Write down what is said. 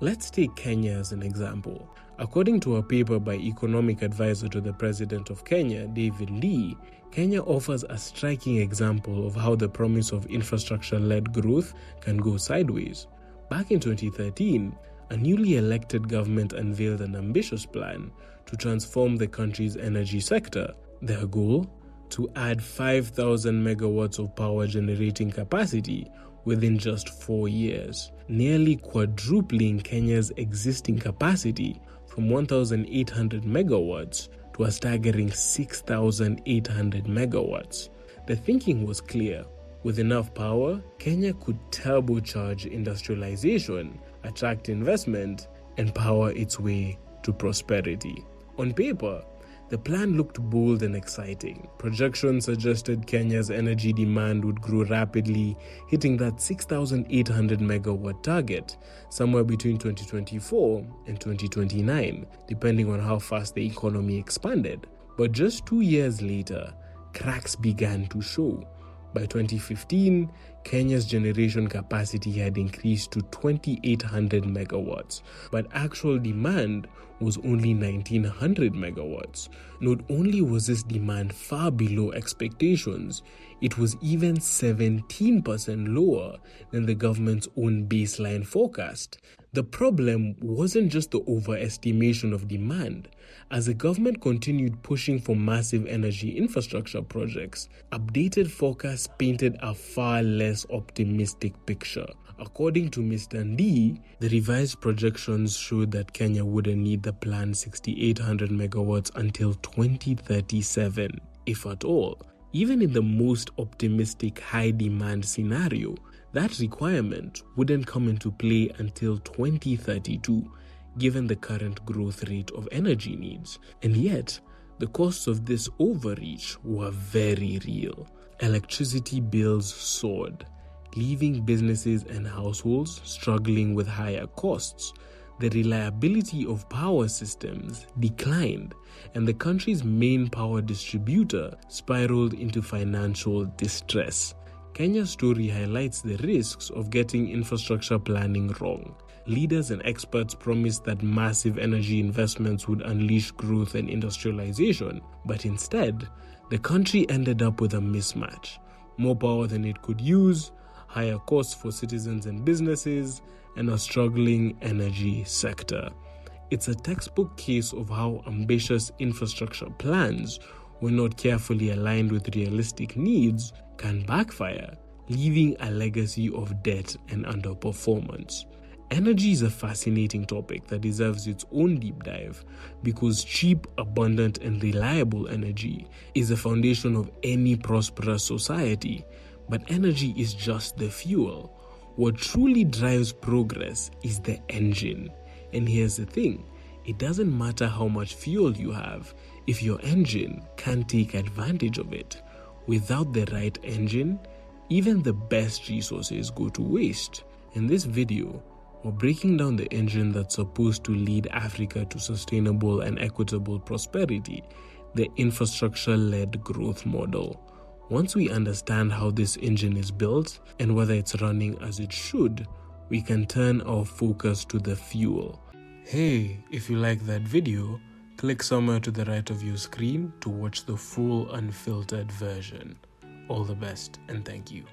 Let's take Kenya as an example. According to a paper by economic advisor to the president of Kenya, David Lee, Kenya offers a striking example of how the promise of infrastructure-led growth can go sideways. Back in 2013, a newly elected government unveiled an ambitious plan to transform the country's energy sector. Their goal? To add 5,000 megawatts of power generating capacity within just 4 years, nearly quadrupling Kenya's existing capacity from 1,800 megawatts to a staggering 6,800 megawatts. The thinking was clear. With enough power, Kenya could turbocharge industrialization, attract investment, and power its way to prosperity. On paper, the plan looked bold and exciting. Projections suggested Kenya's energy demand would grow rapidly, hitting that 6,800 megawatt target somewhere between 2024 and 2029, depending on how fast the economy expanded. But just 2 years later, cracks began to show. By 2015, Kenya's generation capacity had increased to 2,800 megawatts, but actual demand was only 1,900 megawatts. Not only was this demand far below expectations, it was even 17% lower than the government's own baseline forecast. The problem wasn't just the overestimation of demand. As the government continued pushing for massive energy infrastructure projects, updated forecasts painted a far less optimistic picture. According to Mr. Ndii, the revised projections showed that Kenya wouldn't need the planned 6,800 megawatts until 2037, if at all. Even in the most optimistic high-demand scenario, that requirement wouldn't come into play until 2032, given the current growth rate of energy needs. And yet, the costs of this overreach were very real. Electricity bills soared, leaving businesses and households struggling with higher costs. The reliability of power systems declined, and the country's main power distributor spiraled into financial distress. Kenya's story highlights the risks of getting infrastructure planning wrong. Leaders and experts promised that massive energy investments would unleash growth and industrialization, but instead, the country ended up with a mismatch. More power than it could use, higher costs for citizens and businesses, and a struggling energy sector. It's a textbook case of how ambitious infrastructure plans, when not carefully aligned with realistic needs, can backfire, leaving a legacy of debt and underperformance. Energy is a fascinating topic that deserves its own deep dive because cheap, abundant, and reliable energy is the foundation of any prosperous society. But energy is just the fuel. What truly drives progress is the engine. And here's the thing, it doesn't matter how much fuel you have if your engine can't take advantage of it. Without the right engine, even the best resources go to waste. In this video, we're breaking down the engine that's supposed to lead Africa to sustainable and equitable prosperity, the infrastructure-led growth model. Once we understand how this engine is built and whether it's running as it should, we can turn our focus to the fuel. Hey, if you like that video, click somewhere to the right of your screen to watch the full unfiltered version. All the best and thank you.